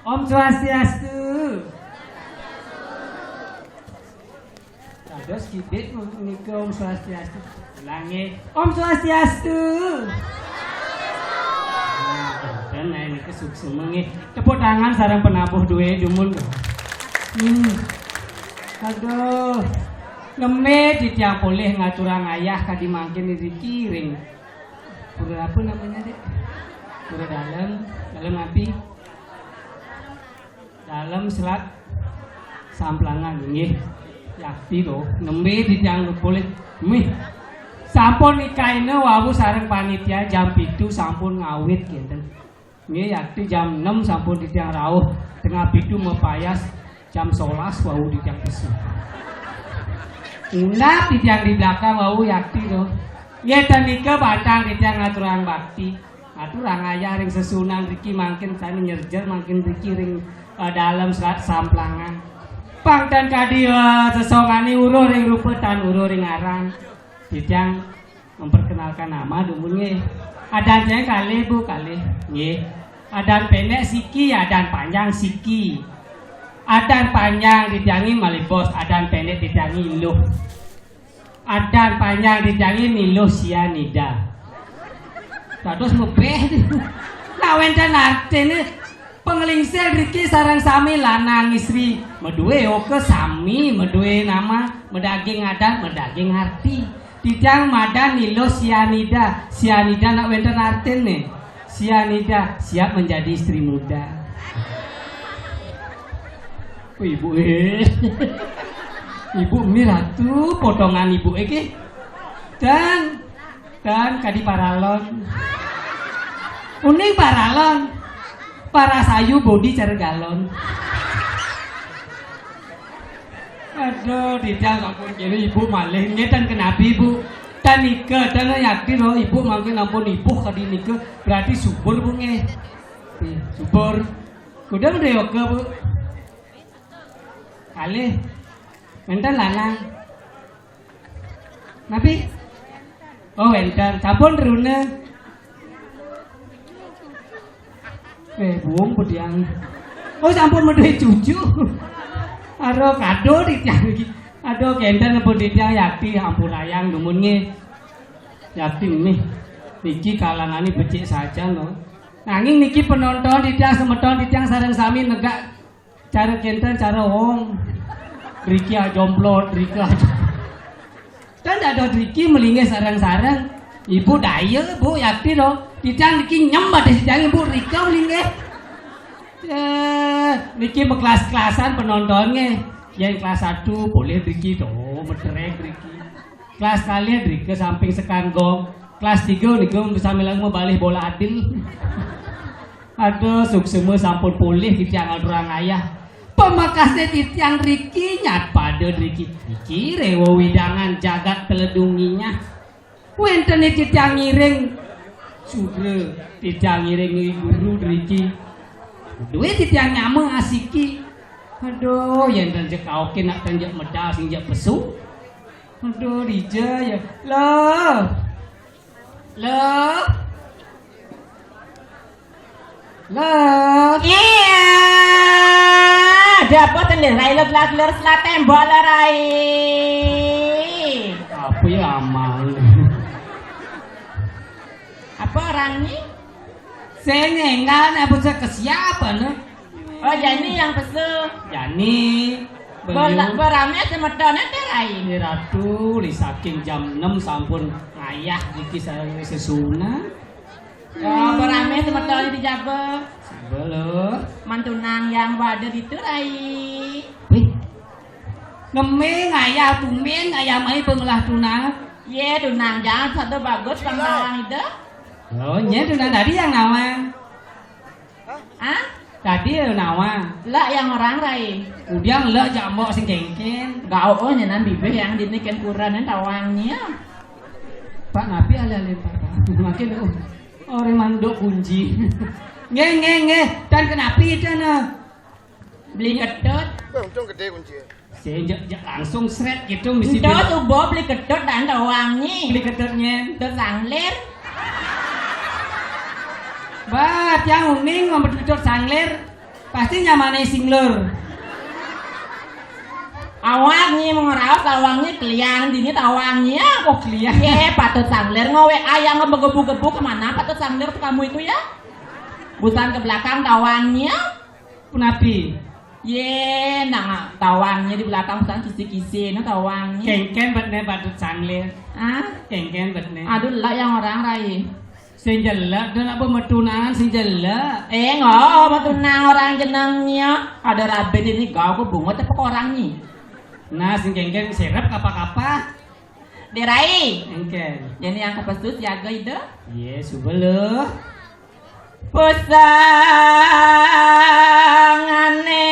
Om Swastiastu. Terus kibit menika Om Swastiastu. Lange Om Swastiastu. Dan ini kesuksema nggih. Tepuk tangan sareng penabuh duwe dumun. Aduh. Ngeme ditiang boleh ngaturang ayah kadi mangkin rezeki ring. Pura apa namanya, Dek? Pura dalam api. Dalam selat samplangan nggih. Yakti to, ngeme ditiang boleh. Mih. Sampun nikaine wau sareng panitia jam 7 sampun ngawit kinten. Nggih yakti jam 6 sampun ditiang rawuh, tengah 7 mepayas jam 11 wau ditiang besu. Unap ditiang di belakang wau yakti to. Nggih tenika batang ditiang ngaturang bakti. Aturang ayah ring sesunan riki mangkin tani nyerjer mangkin riki ring dalam selat samplangan. Pangdan kadi sesongane uruh ring rupetan uruh ring aran. Ditiang memperkenalkan nama dumun nggih. Adannya kalih Bu kalih nggih. Adan pendek siki, adan panjang siki. Adan panjang ditiangi malibos, adan pendek ditiangi iluh. Adan panjang ditiangi niluh sianida. Terus mebeh. Nah wenten artine penglingsir riki sareng sami lanang istri. Meduwe oke sami, meduwe nama, medaging adan, medaging arti. Ditiang madan niluh sianida. Sianida nak wenten artine. Sianida siap menjadi istri muda. Ibu Ibu Miratu potongan ibu iki dan kadi paralon uning paralon para sayu bodi cer galon. Aduh ditiang ampun kene ibu malih ngeten kenabi ibu dan nika dan yakin loh ibu mangkin ampun ibu kadi nika berarti subur bu nggih subur kudu mdeoke bu kalih wenten lanang nabi oh wenten sampun rune buung pediang oh sampun medhe cucu aduh kado ditiang iki aduh kenten pun ditiang yakti ampun ayang dumun nggih yakti niki kalangane becik saja no nanging niki penonton ditiang semeton ditiang sareng sami negak cara kenten cara wong Riki jomblo Riki dan ada Riki melingis sarang-sarang ibu daya bu yakti loh ditiang Riki nyembat deh ditiang ibu Riki melingis Riki kelas-kelasan penontonnya yang kelas 1 boleh Riki tuh medrek Riki kelas kalian Riki samping sekanggong kelas 3 Riki bisa bilang mau balik bola adil aduh suksema sampun pulih ditiang orang ayah pemakasnya titiang Riki nyat pada Riki Riki rewo widangan jagat teledunginya wenten titiang ngiring sudah titiang ngiring guru Riki duwe titiang nyameng asiki aduh yang tanjak kauke nak tanjak medal sinjak pesu aduh rija ya loh iya dapat rai ler selat tembok rai apa ya amal apa orangnya saya nyengan apa saya ke siapa nih oh Yani yang pesu Yani beramnya semedonnya rai Ratu li saking jam 6 sampun ngayah iki sareng sesuna oh beramnya semedonnya dijabe sebelum mantunang yang wadah itu rai ngeme ngayah tumen ngayah mai pengelah tunang ye tunang jangan satu bagus pengawang itu oh nye tunang tadi yang nawang ah tadi yang nawang lah yang orang rai udah ngelak jambok sing kengken gak oh nyenan bibir yang dinikin kuranan tawangnya Pak Nabi alih-alih Pak makin orang mandok kunci nge dan kenapa itu nah beli kedot untung gede kunci saya langsung seret gitu mesti itu tubuh beli kedot dan tawangnya beli kedotnya kedot sanglir bat yang uning ngomong kedot sanglir pasti nyamane singler Awangnya mengeraus awangnya kelian dini tawangnya. Oh kelian. Ye patut sangler ngowe ayang ngebegebu-gebu kemana patut sangler tuh kamu itu ya? Busan ke belakang tawangnya. Punapi. Ye nah tawangnya di belakang busan kisi-kisi no tawangnya. Kengken betne patut sangler. Ah? Kengken betne. Aduh lah yang orang rai. Sing jelek dan apa metunangan sing jelek. Nggak metunang orang jenengnya. Ada raben ini kau ke bunga tapi orangnya. Nah sing kengken serap kapa-kapa. Derai. Kengken. Jadi yang kepesut jaga itu. Ye subelo. Pusangane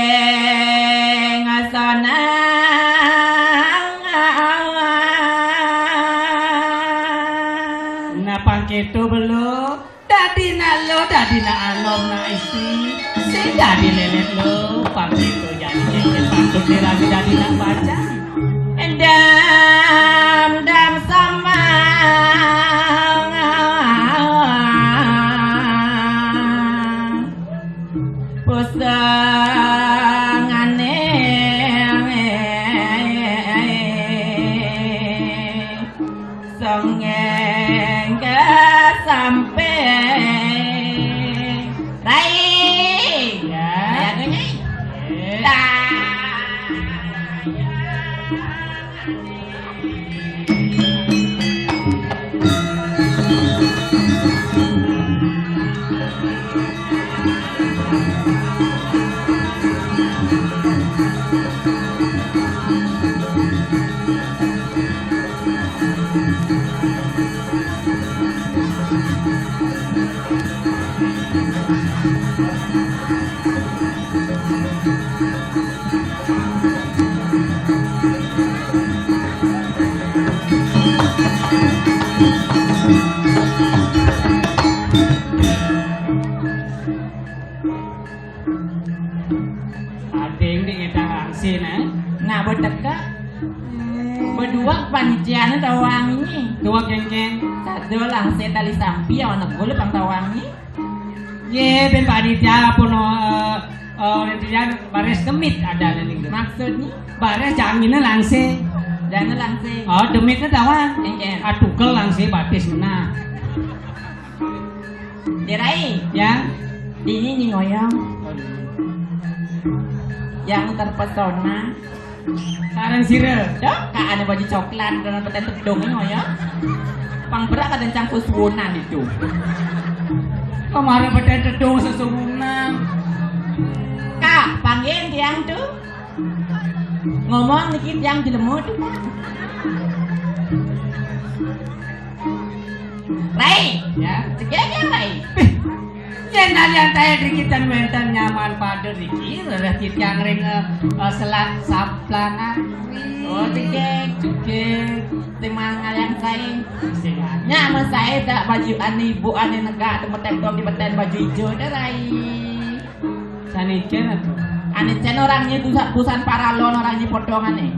rareng asana Napang keto belo. Dadi na anom na istri. Sing dadi lelet lo. Pang keto jadi kengken patut diragi dadi nak baca. Dam sama pusangane songeng ke sampai rai Ya. Adeng di ngedang langsin Nah berdeka berdua panitian tawangi Tua kengken. satu langsung tali sampi yang anak gue pang tawangi Ye ben panitia puno panitia bares demit ada ning. maksudnya Bares jangina langse. jangan langsung Oh demitnya tawang. Kengken. Atukel langse batis mena. Dirai Ya. ini nih ngoyong yang terpesona Sarang sire. dok kak ada baju coklat dan peten tedung ini ngoyong pang berak ada cangkus wunan itu Kemarin pada dedung sesungguhnya. kak panggil tiang tuh ngomong dikit yang dilemut Rai Ya. segera Rai Jenal yang taya dikitan wenten nyaman pada dikir. Ada yang ring selat saplangan. oh cekek timang yang saya Singan. nyaman saya tak baju ani ibu ani negak tempat tembok di beten baju hijau dah Rai Saniken atau? ani cen orangnya itu busan paralon orangnya potongan nih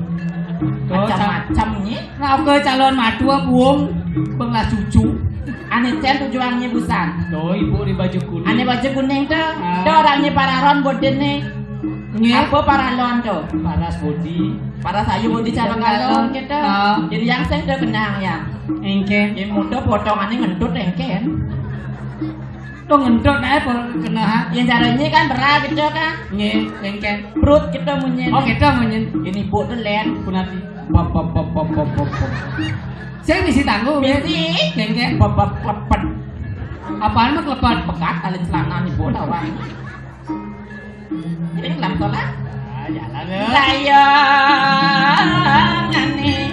macam-macamnya Nah, ke calon madu buung benglas cucu. ani cen tujuannya busan Tuh ibu di baju kuning. ani baju kuning tuh Ah. tuh orangnya paralon boden nih Nge. apa paralon tuh Paras body. para sayu mau dicalon kalon gitu Ah. jadi yang saya tuh kenang ya Engken. yang muda potongannya ngentut engken Tuh ngentot naik kena ha. yang caranya kan berat gitu kan Nge. Engken. perut kita munyen Oh kita menyen. ini bu tuh len Punati. Pop pop pop pop pop pop. Saya misi tangguh. Misi. Engken. babak lepet Apaan mah kelepat? pekat alin celana nih bu tawang ini lam tolak Ah, jalan ya. sayangan nih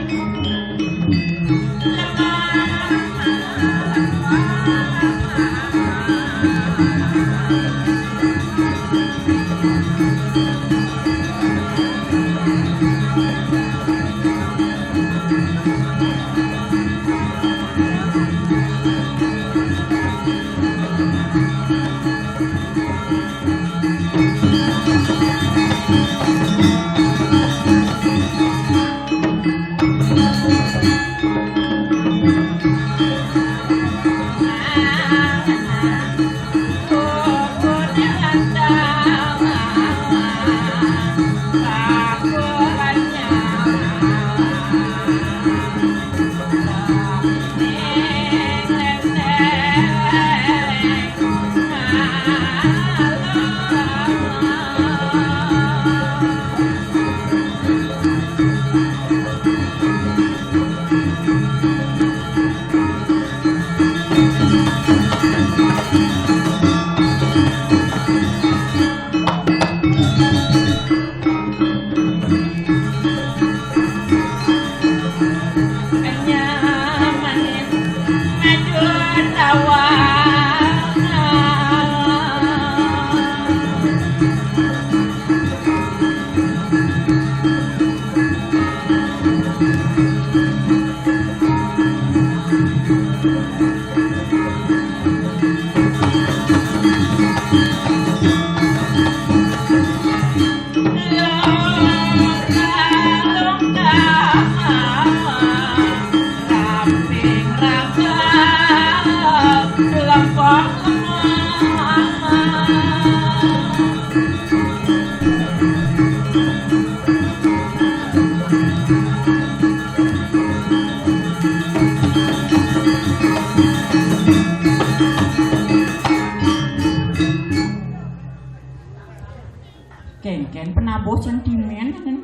Ken penabuh sentimen kan.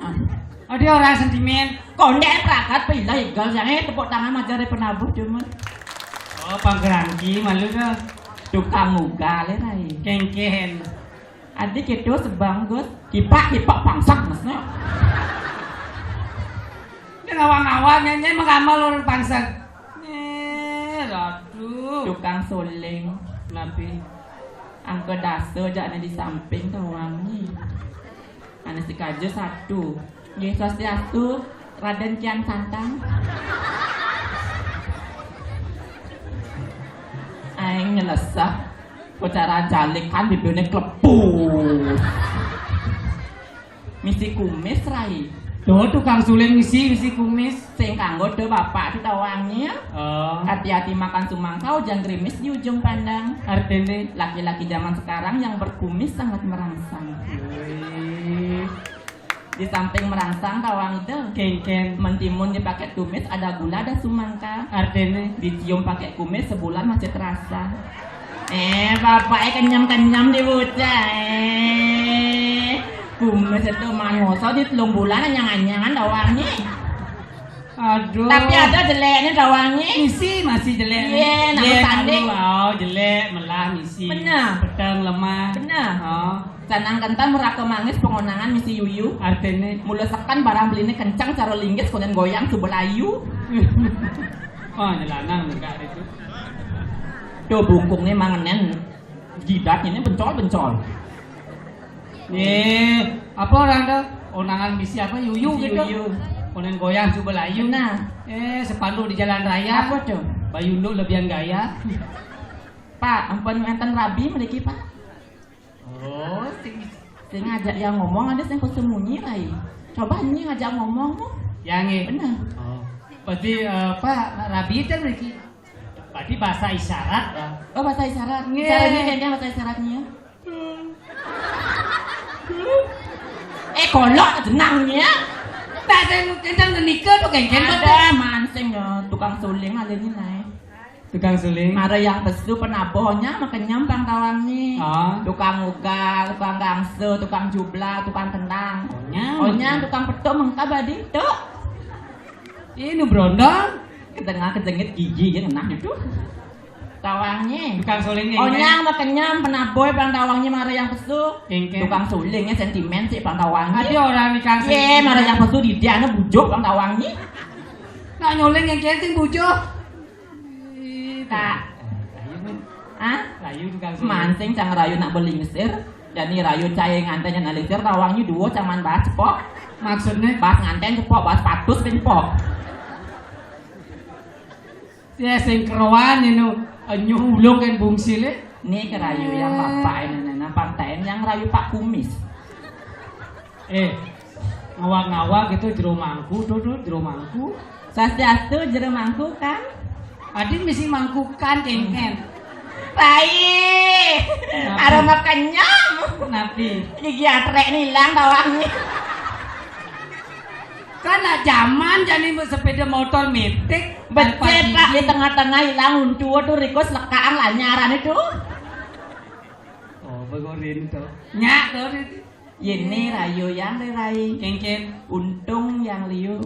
Oh dia orang sentimen. Kondek prakat pilih igal jangan tepuk tangan majare penabuh cuma. Oh panggerangki malu tuh. Tukang muga le rai. Kengken. Adik itu sebanggus kipak pangsak masnya. Dia ngawang-ngawang nyanyi mengamal orang pangsak. Aduh. Tukang soling. Nabi. Angka dasar jangan di samping kawangi. Anak si kajo satu. Yesus satu. Raden Kian Santang. Aing nyelesah. Cara jalik kan bibirnya klepus. Misi kumis rai. Tuh tukang suling misi kumis. Sing kanggo tuh bapak di tawangi. Oh. Hati-hati makan sumangkau jangan gerimis di ujung pandang. Artinya Laki-laki zaman sekarang yang berkumis sangat merangsang. Di samping merangsang kawang itu kengken. mentimun dipakai kumis ada gula ada sumangka. Artinya Dicium pakai kumis sebulan masih terasa. Bapaknya kenyam-kenyam di bocah. Kumis itu manoso di telung bulan anyang-anyangan dawangi. aduh. Tapi ada jeleknya dawangi. misi masih jelek. Iya, nama tanding. Oh jelek melah misi. Benar. Petang lemah. Benar. Oh. Sanang kentan meraka mangis pengonangan misi yuyu. Artinya Mula sekan barang belinya kencang cara linggis kemudian goyang subelayu. oh nyelanang enggak itu. Tuh bungkungnya mangenen. Jidatnya ini bencol-bencol. Apa orang tuh? Onangan misi apa? Yuyu Misi gitu. yuyu. Konen goyang coba layu. Nah, Sepandu di jalan raya. apa tuh? Bayundo lebihan gaya. Pak, ampun enten rabi memiliki pak. Oh, Sing ngajak yang ngomong ada sing kesemunyi lai. Coba ini ngajak ngomong. yang ini. Benar. Oh. Berarti Pak Rabi itu berarti. Berarti bahasa isyarat ya. Oh bahasa isyarat. Nge. Isyaratnya kayaknya bahasa isyaratnya. Kolok jenangnya. Tak ada kencang nikah tuh kengken Ada mancing ya, tukang suling ada ini naik. Tukang suling. Ada yang pesu penabohnya makan nyampang kawannya. Oh. Tukang uga, tukang gangse, tukang jubla, tukang tendang. Ohnya. Tukang petuk mengka badi tuh. Ini brondong. Ketengah kejengit gigi ya enak itu. Tawangnya. Tukang suling ini. Onyang makenyam penaboy bang tawangnya marah yang pesu. Kengken. Tukang sulingnya sentimen sih bang tawangnya. Ada orang nikah Ye marah yang pesu di dia bujuk bang tawangnya. Nak nyoleng yang kenting bujuk. Tak. Ah? Layu tukang suling. Mancing cang rayu nak belingsir. Jadi rayu cahaya ngantenya nalingsir tawangnya dua caman bahas cepok. Maksudnya Bahas nganten cepok bahas patus ben pok. ya sing kerowan ini nyulung kan bungsile. Nih ke rayu yang bapak ini pantain yang rayu pak kumis. Ngawak-ngawak itu jero mangku tuh jero mangku. Sasiatu jero mangku kan? Adin mesti mangkukan kengken. Baik. Ada makenyam. Nabi. Gigi atrek nih hilang tawangnya. Karena zaman jadi sepeda motor metik. Becet pak di tengah-tengah hilang untua tuh request lekaan lah nyaran itu. Oh begorin tuh. Nyak tuh. Ini rayu yang rai. Kengken. Untung yang liu.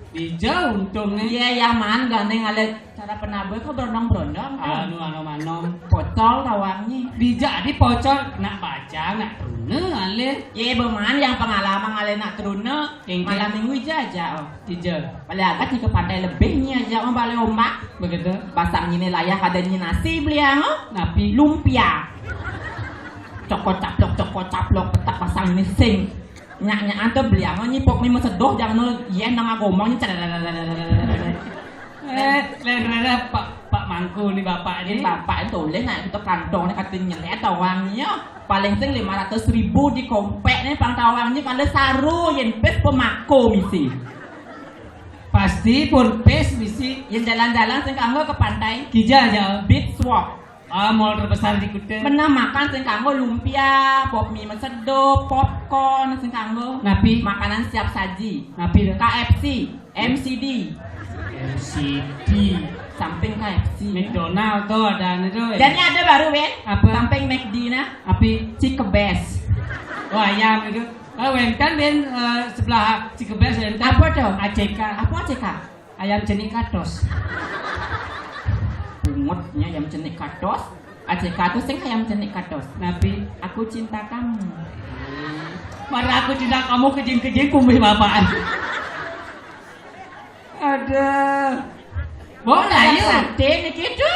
Bija untungnya. Iya yang man gandeng ada cara penabuh kok berondong-berondong kan. Manom. Pocol tawangnya. Bija di pocor nak baca nak trune ale. Iya beman yang pengalaman ale nak teruna Kengken. malam minggu aja oh. Bija. Paling agak nih ke pantai lebihnya aja om balik ombak. Begitu. Pasang ini layak adanya nasi beli yang Nabi. lumpia. Cokot caplok petak pasang ini sing. Nyak antu beli yang nyipok mie sedoh jangan yen nang ngomongnya Lera Pak Mangku nih bapak ini ini. bapak itu tulis nah itu kantongnya katanya nyelek tawangnya paling sing 500.000 di kompek nih pang tawangnya kalau saru yen pes pemako misi. Pasti pun pes misi. Yen jalan-jalan sing kanggo ke pantai Kija aja. beach walk. Mall terbesar di Kuta. Pernah makan sing kanggo lumpia, pop mie sedo, popcorn sing kanggo. Napi. Makanan siap saji. Napi dah. KFC, MCD, MCD. samping KFC. McDonald tuh ada itu. Dan ini ada baru Ben. Apa? Samping McD nah. Api. Cikebes. Oh ayam itu. Wenten ben sebelah Cikebes wenten. Apa tuh? ACK. Apa sih kak? Ayam jenik kados. Bungutnya ayam jenik kados. ACK tuh sing ayam jenik kados. Nabi, Aku cinta kamu. mara aku tidak kamu kejing-kejing kumis bapaan. Ada. Boleh yuk. Sate nih gitu.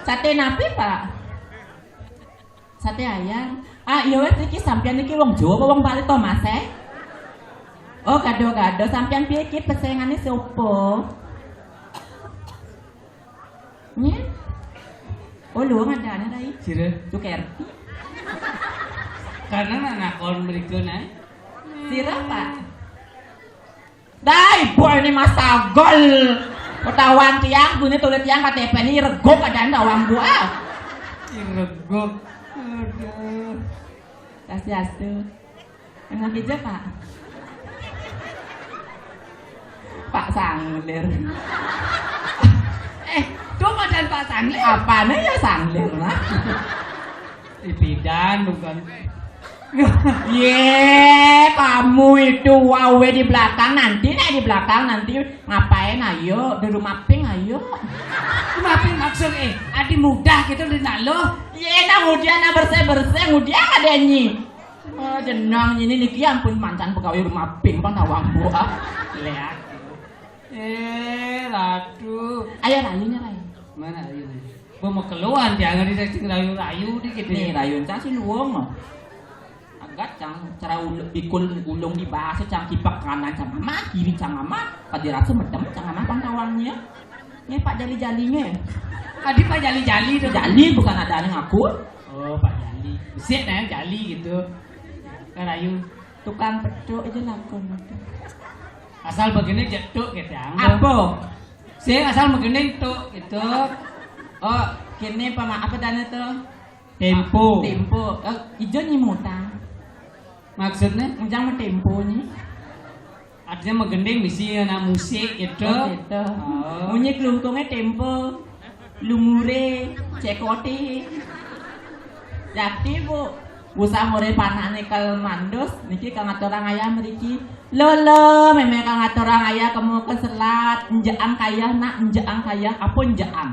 Sate napi pak. Sate ayam. Ah iya wes iki sampean iki wong Jawa apa wong Bali to Mas Oh gado-gado sampean piye iki pesengane sopo? Nya? Oh lu ngadane rai. Sire. Cukerti. Karena anak kon berikut naik. Sira pak. Dai boy ini Mas Sagol. Ketawang tiang bunyi tulis tiang KTP ini rego kadang tawang buah. Regok. Aduh. Swastiastu. Enak aja pak. Pak Sanglir. Tuh macan Pak Sanglir. Apanya ya Sanglir lah. Bidan bukan. Ye, kamu itu awe di belakang nanti di belakang nanti ngapain ayo di rumah pink ayo. Tapi maksud adi mudah gitu di nalo. Ye, nah kemudian bersih kemudian ada nyi. Oh jenang ini niki ampun mancan pegawai rumah pink bang tawang buah. Lihat. Ratu. Ayo rayunya rayu. Mana rayunya? Gua mau keluar dia nggak dicacing rayu dikit Nih rayun cang si luong. Agak cang cara pikul ulung di bahasa cang kipak kanan cang ama kiri cang ama kadirasa medem cang ama pantawangnya. Nih pak jali-jalinya. Tadi Pak Jali-Jali tuh. Jali bukan ada yang ngaku. Oh Pak Jali. Besit ya Jali gitu. Rayu. Tukang pedok aja lakon. Asal begini jeduk gitu ya. Apa? Sih asal begini tuh gitu. Oh, kini apa dana tuh? Tempo. Tempo. Ijo nih mutang. Maksudnya? Jangan tempo nih. Artinya megending misi anak musik gitu. Oh, gitu. Oh. Munyi kelungkungnya tempo. Lumure, cekote. Jadi bu, usah ngore panane kal mandos, niki kang aturang ayah meriki. Lolo, memang kang aturang ayah kamu keselat, njaang kaya nak njaang kaya, apa njaang?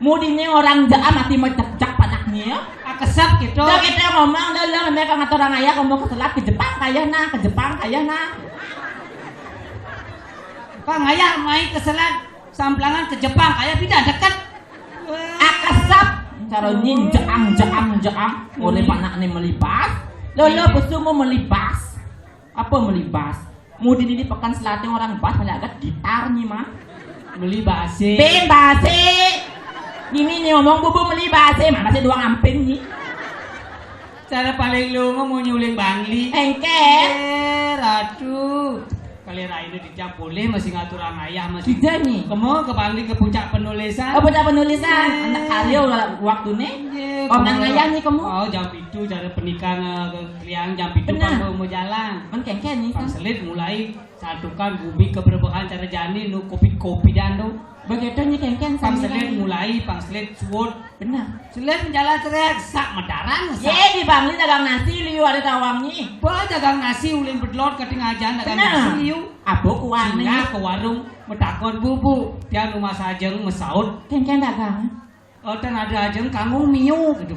Mudine orang jaam mati mecek-cek panaknya. Kesap gitu. Udah kita ngomong lolo, memang kang aturang ayah kamu keselat ke Jepang kaya nak, ke Jepang kaya nak. Kang ayah main keselat. Samplangan ke Jepang kayak tidak dekat. Akasap cara nyin jaang oleh panak ni melibas. Lolo besumu melibas. Apa melibas? Mudi ini pekan selatan orang bas malah agak gitar nih mah. Melibasi. Bebasi. Ini nih ngomong bubu melibasi, mana sih doang amping nih. Cara paling lu mau nyuling bangli. Engke. Ratu. Kalian ini dijak boleh masih ngatur ayah masih. Tidak nih. Kamu ke bangli ke puncak penulisan. Oh puncak penulisan. Anak karya waktu nih. Oh nang ayah nih kamu. Oh jam itu cara pernikahan kalian jam itu kamu mau jalan. Men kengke nih. Selit mulai satukan bumi keberbahan cara jani nu kopi dan tuh. Begitu nih kengke Pangselit mulai pangselit suwut. Benar. Selit menjalan teriak sak medaran. Ye di bangli dagang nasi liu ada tawangnya. Bah dagang nasi ulin bedlot ke ngajan dagang Benar. nasi liu. Apa kuane? Singgah ke warung metakon bubu dia rumah sajeng mesaut. Kengke dagang. Oh dan ada ajeng kamu mio gitu.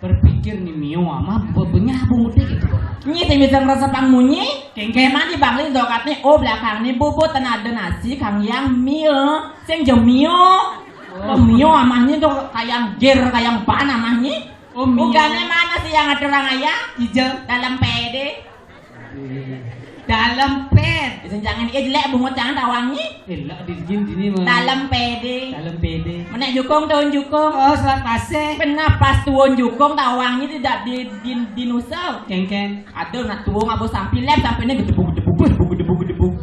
Berpikir nih mio ama bebenah bumuti gitu. Nyi teh bisa ngerasa pangmunyi. Kengke Memang di bangli dokatnya oh belakang nih bubut ten ada nasi kang yang mio. Sing jam mio. Oh mio amahnya tuh kayak ger kayak pan amahnya. Oh mio. Bukannya mana sih yang ada orang ayah? Hijau Dalam pede. dalam ped. Jangan jelek bungut jangan tawangnya. Elak di sini mah. Dalam pede. Dalam pede. Menek jukung tahun jukung. Oh selat paseh. Benar pas tuon jukung tawangnya tidak di nusel. Kengkeng. Aduh nak tuong abu sampai lem sampai ini gedebuk.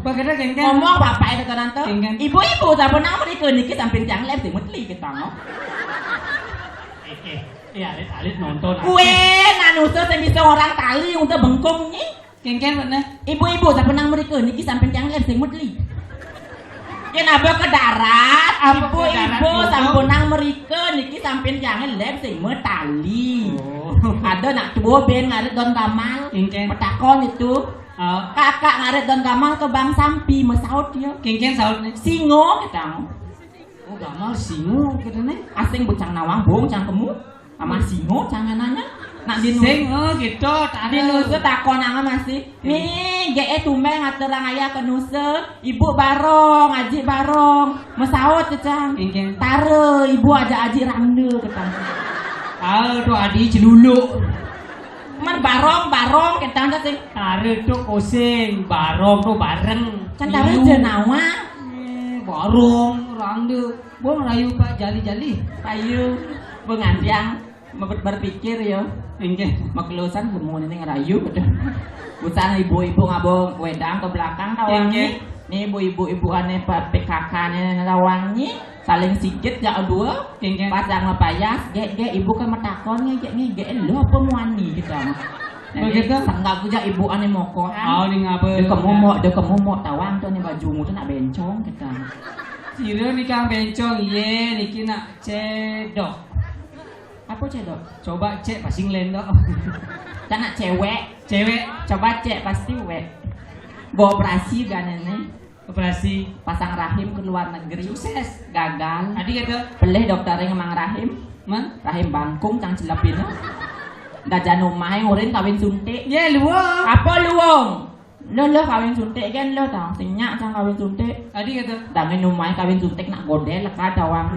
Bagaimana kengkeng? Ngomong bapak itu kan nanti. Kengkeng. Ibu-ibu tak pernah mereka niki sampai tiang lem sih mutli kita ngomong. Alit nonton. Kue nanusel yang bisa orang tali untuk bengkong ni. Kengkeng mana? Ibu-ibu tak pernah mereka niki sampai tiang lem sih mutli. Ya nabok ke darat, Apa ke ibu-ibu darat, sampun nang mereka niki samping jangan lem sing tali. Oh. Ada nak tua ben ngaret Don Kamal. Kengken. Petakon itu. Oh. Kakak ngaret Don Kamal ke Bang Sampi mesaut dia. Kengken saut nih. Singo kita. Oh, gamal singo katanya. Asing bucang nawang bong cangkemu. Sama singo cangananya. Nak dinus. Sing gitu. Dinuse takon nang masih. Mi ge tumeng aterang aya ke nuse. Ibu barong, aji barong. Mesaut cecang. Kengken. Tare ibu aja aji rande ketang. Tuh adi celulu. Man barong ketang sing. Tare tuh kosing, barong tuh bareng. Kan tare jenawa. Barong, rangde. Bong rayu Pak jali-jali. Payu pengantiang berpikir ya. Kengken. Maklusan gemun ini ngerayu betul. Busan ibu-ibu ngabong wedang ke belakang tawangi. Nih ibu-ibu aneh PKK nih tawangi saling sikit ya dua. Kengken. Pasang ngepayas, ge ibu kan metakon ge lo apa muani gitu. Begitu sanggak aja ibu aneh moko. Oh ning apa? De kemumok tawang tuh nih bajumu tuh nak bencong kita. Sira nih kang bencong iye niki nak cedok. Apa cedok? Coba cek pasti ngelendok. Kan nak cewek. Cewek Coba cek pasti wek. Go operasi kan ini. operasi Pasang rahim ke luar negeri. sukses. Gagal. Tadi kata, Pelih dokternya ngemang rahim. man? Rahim bangkung cang celepin. Gajah numah ngurin kawin suntik. Ya luang. Apa luwung? Lo kawin suntik kan lo tau. Sinyak cang kawin suntik. Tadi kata, Dami numah kawin suntik nak godel lekat dawang.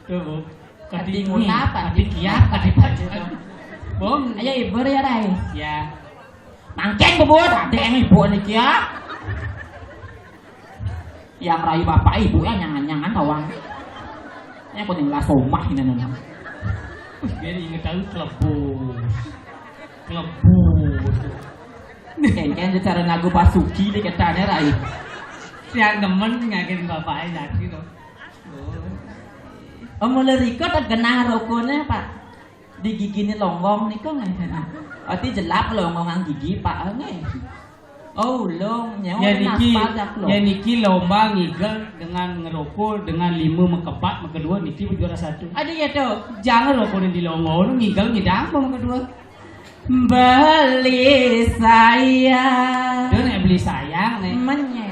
tuh. Kadi ngulap, kadi kiap, kadi pacar. Bom. Ayo ibu ya rai. Ya. Mangkeng bebut, ada yang ibu nih kia. Yang rayu bapak ibu ya nyangan-nyangan tawang. Yang penting lah somah ini nana. Biar inget tahu kelebus. Kengken cara ngagu pasuki di ketanya rai. Yang demen ngagen bapaknya jadi tuh. Mulai riko tergenah rokonya pak. Di gigi ini longgong nih kok nggak? Arti jelap longgongan gigi pak nih. Oh long nyawa Ya Niki lomba ngigel dengan ngerokok dengan 5 mekepat, kedua Niki juara 1. Ada ya tuh. Jangan rokokin di longgo, ngigel ngidang kedua. Beli saya. Dia nek beli sayang nih. Menye.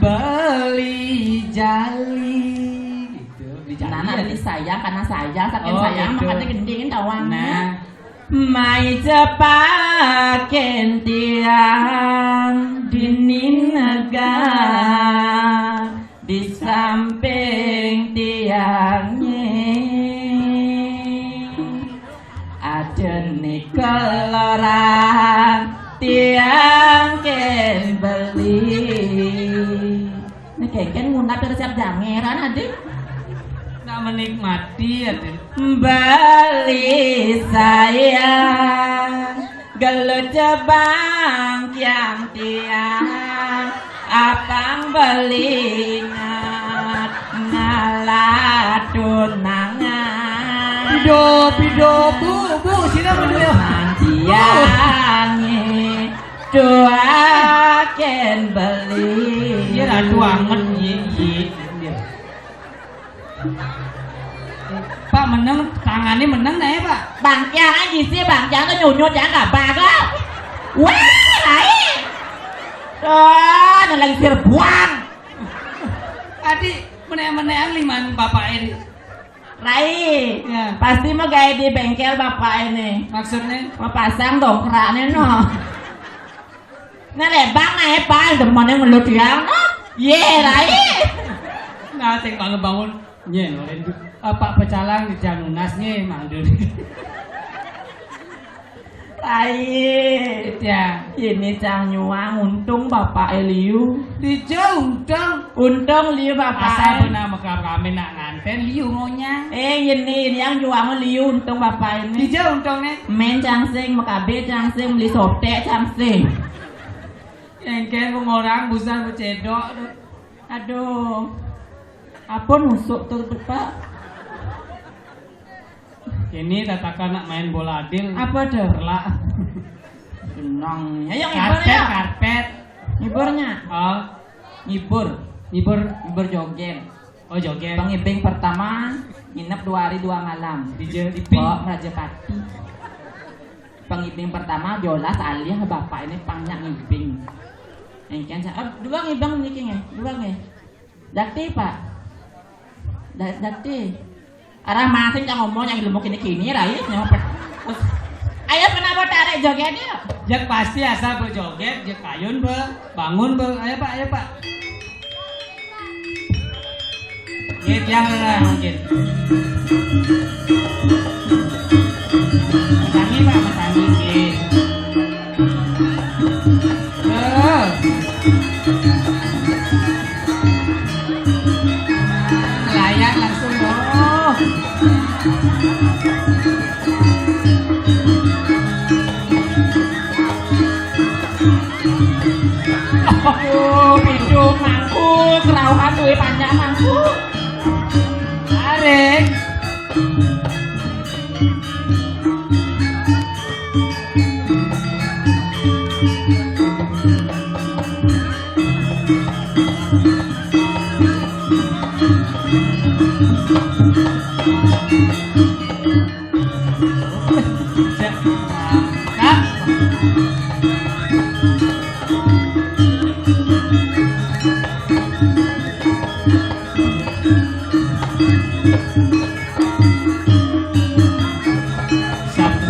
Beli jali. Gitu, beli jali. Nana beli sayang karena sayang, saking Oh, sayang gitu. makanya gendingin tawang. Nah, Mai cepaken tiang dininaga di samping tiangnya ada nikeloran tiang ken beli. Nih keken ngundap resep jangeran adik. nak menikmati ya. Beli sayang gelut jebang yang tiang apang beli ngalah tunangan Pido bu sini berdua. tiangnya dua ken beli Dia lah tuangan ye. Pak menang, tangannya menang nih Pak. Bang Giang anh gì xí Bang Giang nó nhùn nhùn chẳng cả bà đó. Wah, đấy. Đó, nó lagi serbuang. Adik menang liman bapak ini. Rai, Ya. pasti mau gaya di bengkel bapak ini. Maksudnya? Mau pasang dongkraknya no. Nah lebang naik pak, demen yang melut yang no. Ye, Rai. Nah, sing bangun nye noren Pak Pecalang di Janunas nye mandur. Rai. Ya, Ini cang nyuang untung bapak Eliu. dijauh dong. Untung Liu Asal bapak. benar makam kami nak nganten liu ngonya. Ini yang juang Liu untung bapak ini. Dijauh dong nih. Men cang sing, makabe cang sing, beli sotek cang sing. Engken orang busan bercedok. Aduh. Apa nusuk tuh Pak? Ini tatakan nak main bola adil. Apa dah? Perla. Senang. Ayo Karpet, ngiburnya. karpet. Ngiburnya. Oh, Ngibur. nyibur. Ngibur joget. Oh joget. Pengibing pertama nginep 2 hari 2 malam Di di ping. Pok Rajapati. Pengibing pertama biola salih bapak ini pangnya ngibing. Engken saya, dua ngibang niki nge, dua nge. Dakti pak, dakti. Arah masing yang ngomong yang ilmu kini rai nyopet. Terus, ayo kenapa tarik jogetnya? Jak pasti asal berjoget, jak kayun bangun ayo pak. Git yang lah mungkin. Matangi pak, matangi git. Layak langsung dong. Oh, hidung mangku, kerauhan duwe panjang mangku. Tarik.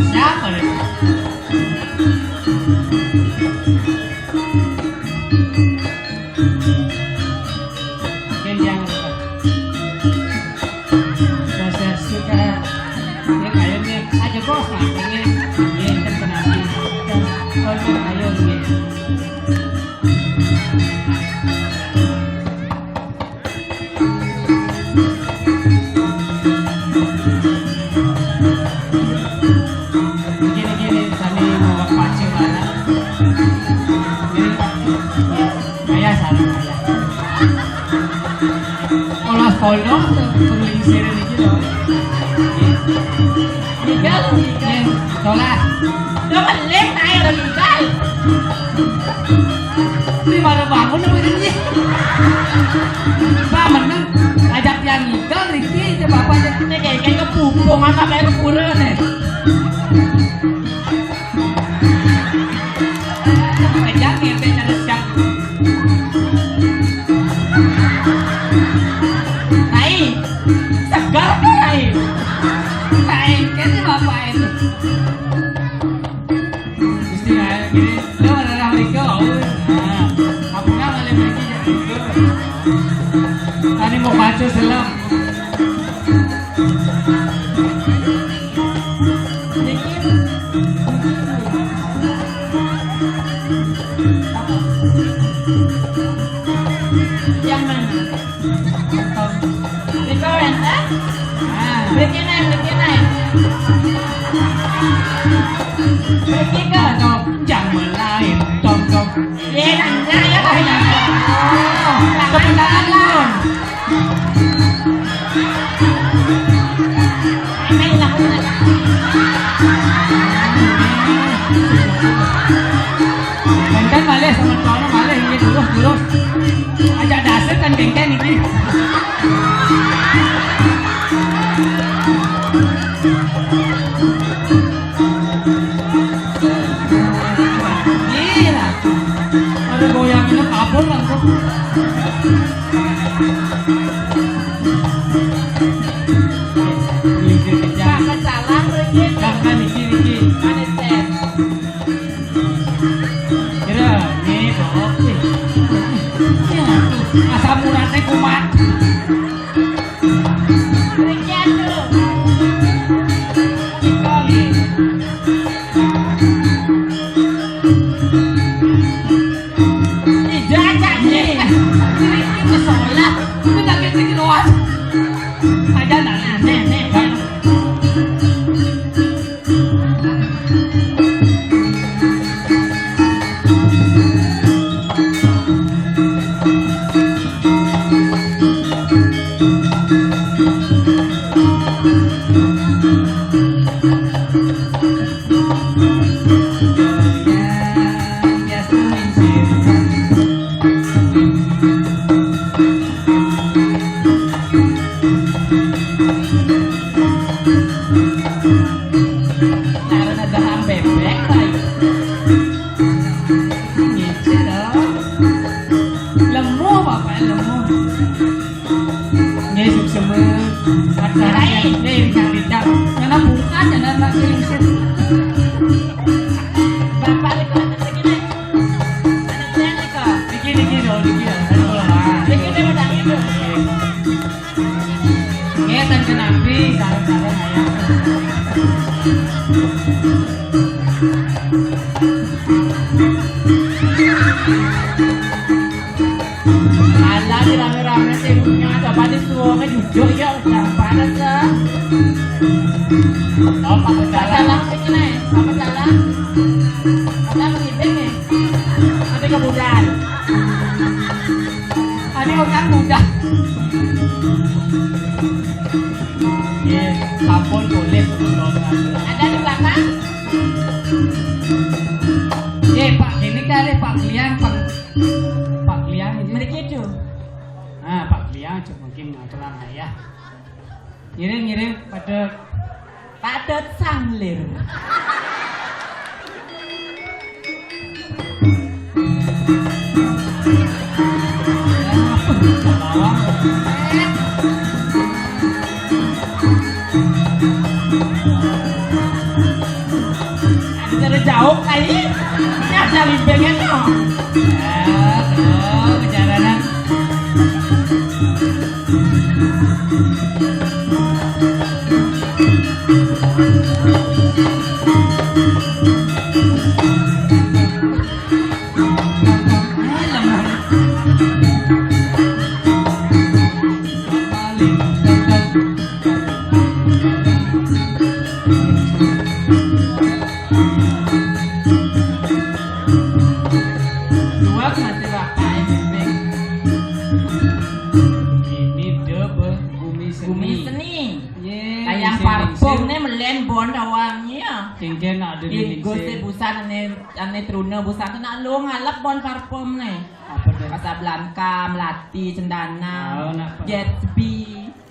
Siapa nih? Mungkin yang saya suka ya kayaknya aja bos lah pengen ya kan penanti oh ayo nih gini tadi mau pacu mana kayak salah kayak olah kolong pengelisir ini loh Tinggal, tolak lo melek naik lo tinggal. ini mana bangun apa ini pak menang ajak yang nikah Riki coba apa aja Ini kayak kepupung apa kayak kepura nih. ajak ngete nyeresyak Nai, segar tuh nai. kan bapak itu mesti kayak gini lo adalah Riki nah aku nggak boleh Riki jadi Riki tadi mau pacu selam Yang mana? Riko renta? Riki naik. Riki ke? jangan lain tom Iya nanya ya kau nanya. kebenaran lah Ini hilang udah. kan malih sama tono malih ini dulu ajak dasar kan gengken ini gila ada goyanginnya kabur langsung Jangan salah Riki. Riki Understand? Karena ada ham bebek lagi. Ngece dong. Lemu bapak lemu. Nyesuk semua. Acara ini yang dicap. Karena bukan jangan nak selingsir. Bapak ni kau nak begini. Anak saya ni kau. Dikit dong, dikit. Aduh lah. Begini macam itu. Ngetan kenapi, sarang-sarang ayam. Alah di rame-rame tengoknya coba disuruh jujur ya jangan panas lah. Oh, Pak Jalan. Salah begini, apa salah? Ada begini ni. Ada kemudahan. Ada orang muda. Ya, kapol boleh betul. Ada di belakang. Pak, ini kali Pak Kliang, Pak Kliang ini. Mereka itu. Pak Kliang cuma mungkin terang ayah. Ngirim pada Padat sanglir. bawang. Ada jauh kali. Ini ada limbingnya tu. Kejalanan. Dua masih bapak limbing. Ini debe bumi Bumi seni. seni. Ye, Kayak parfum ni melen bon dawangnya. Cincin ada di Di gusti busan ane truna busan tu nak lu ngalap bon parfum ni. Apa dah? Casablanca, Melati, Cendana, Oh, nak apa? Gatsby.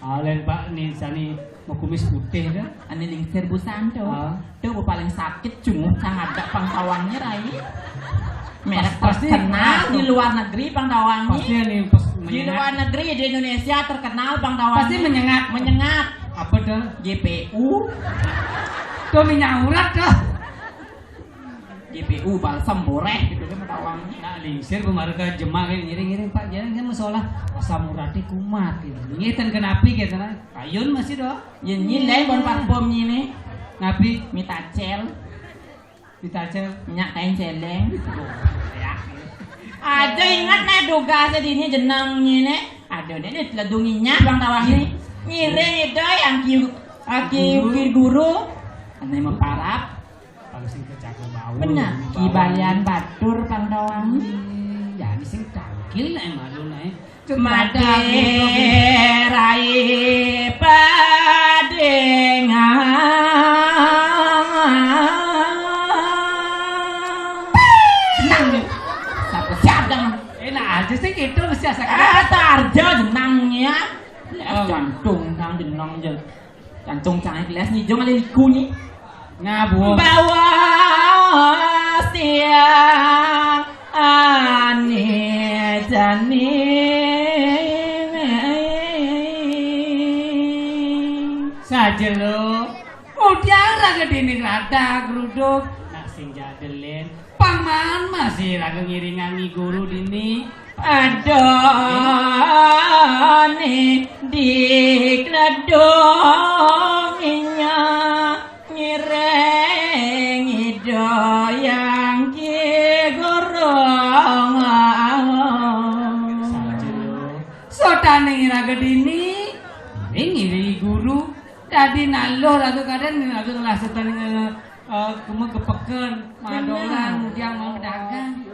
Lain Pak ni sani mau kumis putih dah. Ane lingsir busan tu. Ah. Tu paling sakit cuma sangat ada pangtawangnya rai. Merek Pasti- terkenal pasti- di luar negeri pangtawangnya. Pasti ni pas Di luar menyengat. negeri di Indonesia terkenal pangtawangnya. Pasti menyengat. Menyengat. Apa dah? GPU, Tu minyak urat dah. GPU balsam boreh gitu kan pangtawangnya. Nak lingsir pemarga jemaah ngiring-ngiring Pak jalan kan masalah asam uratnya kumat gitu. Ngitan kenapi gitu lah. Kayun masih dah. Ya nyilai bon parfum ni Napi mitacel, ditacel. minyak kain celeng. Ada ingat nih duga sedini jenangnya nih. Ada nih ledunginya bang tawang ini. Ngiring itu yang ki guru. Ane memparap. Langsung ke cakap bau. Benar. Ki balian batur bang tawang. Ya ni sing tangkil lah malu lah. Maderai padengan. Siap jangan. Enak aja sih gitu mesti asal Tarjo jenangnya. Jantung nang jenang je. Jantung cai kelas ni jom ada liku ni. ngabuh. Bawa siang ane jani. Saja lo. Udah raga dini rada geruduk. Nak sing jadelen. Paman masih raga ngiringangi guru dini. Adone dikledongnya ngireng doyang ki gorong. Saja lo. Sotane raga dini. Ngiri guru. Tadi nalur atau kadang atau ngelas setane kemu kepekan madolan yang mau dagang.